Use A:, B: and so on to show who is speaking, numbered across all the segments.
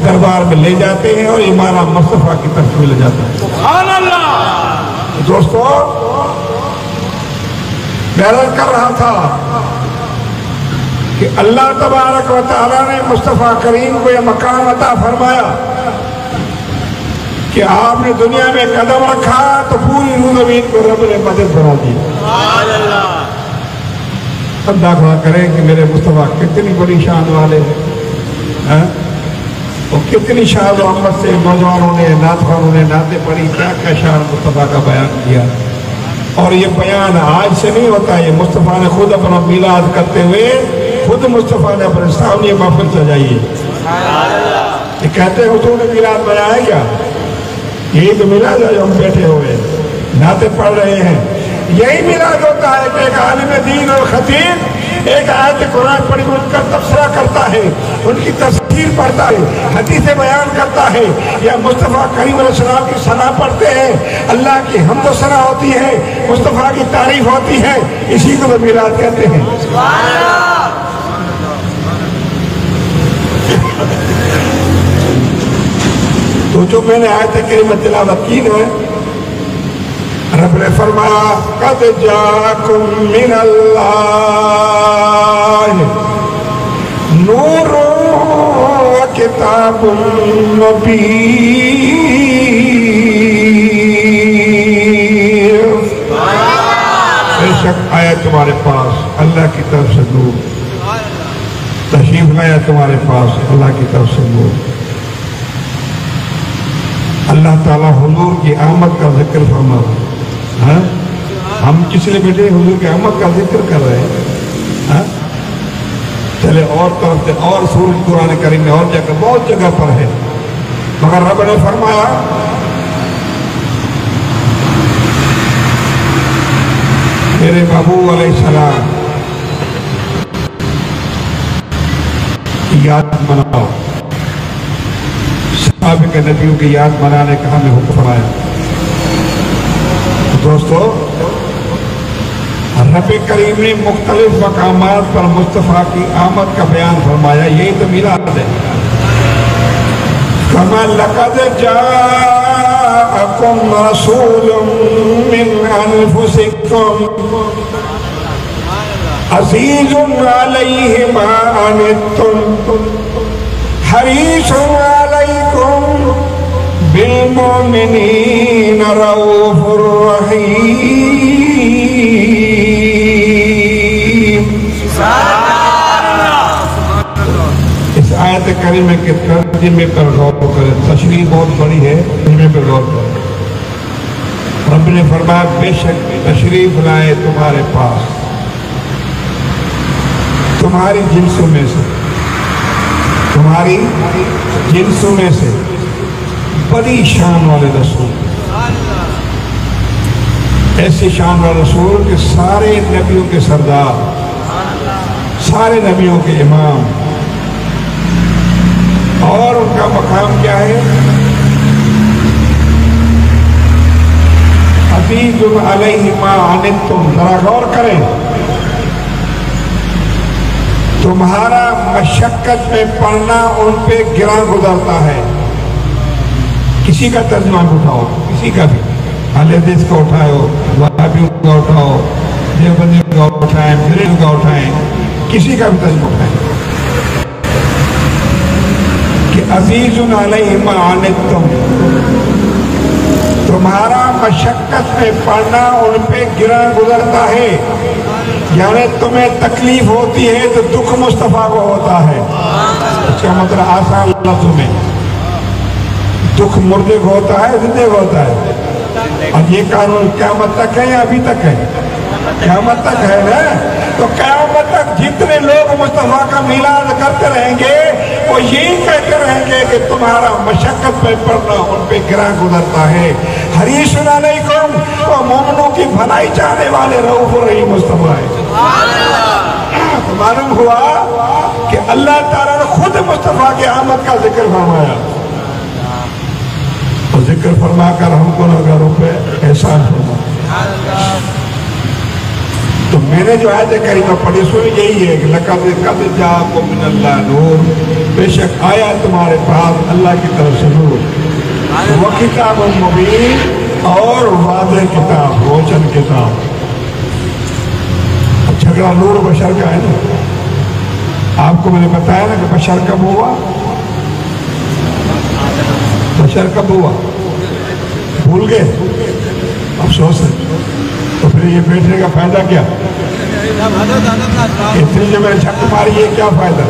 A: دربار میں لے جاتے ہیں اور امام مصطفیٰ کی طرف میں لے جاتا ہے۔
B: سبحان اللہ۔
A: دوستو، میں عرض کر رہا تھا کہ اللہ تبارک و تعالیٰ نے مصطفیٰ کریم کو یہ مقام عطا فرمایا کہ آپ نے دنیا میں قدم رکھا تو پوری روح زمین کو رب نے مدد بنا دی۔
B: سبحان اللہ۔
A: اندازہ کریں کہ میرے مصطفیٰ کتنی بڑی شان والے ہیں، اور کتنی شان و عظمت سے نوجوانوں نے، نعتخوانوں نے نعتیں پڑھی، کیا کیا شان مصطفیٰ کا بیان کیا۔ اور یہ بیان آج سے نہیں ہوتا، یہ مصطفیٰ نے خود اپنا میلاد کرتے ہوئے خود مصطفیٰ نے اپنے سامنے محفل سجائی ہے۔ یہ کہتے ہیں حضور نے میلاد بیان ہے کیا؟ یہی تو میلاد ہے جو ہم بیٹھے ہوئے نعتیں پڑھ رہے ہیں۔ یہی میلاد ہوتا ہے کہ ایک عالم دین اور خطیب ایک آیت قرآن پڑھی ان کا تبصرہ کرتا ہے، ان کی تفسیر پڑھتا ہے، حدیث بیان کرتا ہے، یا مصطفیٰ کریم علیہ السلام کی ثنا پڑھتے ہیں، اللہ کی حمد و ثنا ہوتی ہے، مصطفیٰ کی تعریف ہوتی ہے، اسی کو وہ میلاد کہتے ہیں۔ تو جو میں نے آیت کریمہ تلاوت کی ہے، رب نے فرمایا قد جاءکم من اللہ نور و کتاب مبین۔ بے شک آیا تمہارے پاس اللہ کی طرف سے نور، تشریف لایا تمہارے پاس اللہ کی طرف سے نور۔ اللہ تعالیٰ حضور کی آمد کا ذکر فرما رہا ہے۔ ہم کس لیے بیٹھے حضور کی آمد کا ذکر کر رہے ہیں؟ چلے اور طرف سے اور سورج قرآن کریم میں اور جگہ بہت جگہ پر ہے، مگر رب نے فرمایا میرے محبوب علیہ السلام کی یاد مناؤ، سابق نبیوں کی یاد منانے کا ہمیں حکم فرمایا۔ دوستو، رب کریم نے مختلف مقامات پر مصطفیٰ کی آمد کا بیان فرمایا، یہی تو میلاد ہے۔ فَمَا لَقَدْ جَاءَكُمْ رَسُولٌ مِّنْ أَنفُسِكُمْ عَزِيزٌ عَلَيْهِ مَا عَنِتُّمْ حَرِيصٌ عَلَيْكُمْ بالمؤمنین رؤوف الرحیم۔ اس آیت کریمہ کے ترجمے پر غور کریں، تشریح بہت بڑی ہے، ترجمے پر غور کریں۔ رب نے فرمایا بے شک تشریف لائے تمہارے پاس تمہاری جنسوں میں سے، تمہاری جنسوں میں سے بڑی شان والے رسول، ایسی شان والے رسول کہ سارے نبیوں کے سردار، سارے نبیوں کے امام، اور ان کا مقام کیا ہے؟ عزیز علیہ ما عنتم۔ ذرا غور کریں، تمہارا مشقت میں پڑھنا ان پہ گراں گزرتا ہے۔ کسی کا ترجمہ اٹھاؤ، کسی کا بھی، اہل حدیث کا اٹھاؤ، وہابیوں کا اٹھاؤ، دیوبندیوں کا اٹھائیں، بریلویوں کا اٹھائیں، کسی کا بھی ترجمہ اٹھائیں کہ عزیز علیہ ما عنتم، تمہارا مشقت میں پڑھنا ان پہ گراں گزرتا ہے، یعنی تمہیں تکلیف ہوتی ہے تو دکھ مصطفیٰ کو ہوتا ہے۔ اس کا مطلب آسان لفظوں میں، دکھ مردے کو ہوتا ہے، زندے کو ہوتا ہے۔ اور یہ قانون قیامت تک ہے یا ابھی تک ہے؟ قیامت تک ہے نا؟ تو قیامت تک جتنے لوگ مصطفیٰ کا میلاد کرتے رہیں گے وہ یہی کہتے رہیں گے کہ تمہارا مشقت پہ پڑھنا ان پہ گراں گزرتا ہے۔ حریص علیکم، وہ مومنوں کی بھلائی چاہنے والے رؤوف الرحیم مصطفیٰ ہے۔ تو معلوم ہوا کہ اللہ تعالیٰ نے خود مصطفیٰ کی آمد کا ذکر فرمایا، اور ذکر فرما کر ہم کو گھروں پہ احسان فرما۔ تو میں نے جو آیت کریمہ پڑھی اس میں یہی ہے کہ لَقَدْ جَاءَكُم مِّنَ اللَّهِ نُورٌ، بے شک آیا تمہارے پاس اللہ کی طرف سے نور، وَكِتَابٌ مُبِينٌ، اور واضح کتاب، روشن کتاب۔ اب جھگڑا نور بشر کا ہے نا، آپ کو میں نے بتایا نا کہ بشر کب ہوا؟ بشر کب ہوا؟ بھول گئے؟ افسوس ہے۔ تو پھر یہ بیٹھنے کا فائدہ کیا؟ اتنی جو میں نے چھک ماری ہے، کیا فائدہ؟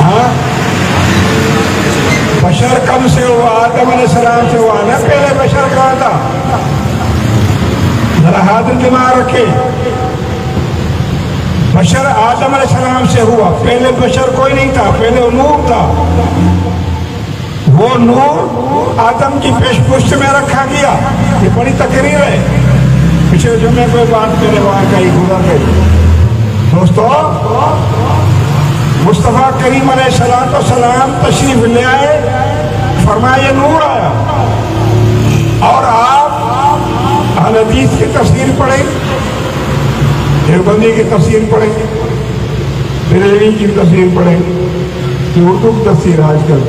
A: ہاں، بشر کب سے ہوا؟ آدم علیہ السلام سے ہوا نا۔ پہلے بشر کہاں تھا؟ ذرا حاضر دماغ رکھے، بشر آدم علیہ السلام سے ہوا، پہلے بشر کوئی نہیں تھا، پہلے نور تھا۔ وہ نور آدم کی پیش پشت میں رکھا گیا۔ یہ بڑی تقریر ہے، پچھلے جمعے کوئی بات میرے وہاں کہیں گزر گئی۔ دوستو، مصطفیٰ کریم علیہ السلام تشریف لے آئے، فرمایا یہ نور آیا، اور آپ اہل حدیث کی تفسیر پڑھیں، دیوبندی کی تفسیر پڑھیں، بریلوی کی تفسیر پڑھیں، یہ اردو کی تفسیر آج کل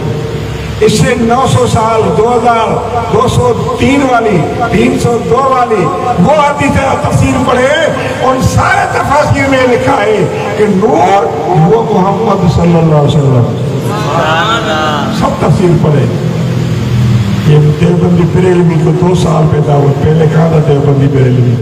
A: اس سے 900 سال، 2203 والی، 302 والی وہ حدیث تفسیر پڑھے، ان سارے تفاسیر میں لکھا ہے کہ نور وہ محمد صلی اللہ علیہ وسلم۔ سب تفسیر پڑھے۔ یہ دیوبندی بریلوی کو 2 سال پہ دعوت، پہلے کہا تھا دیوبندی بریلوی۔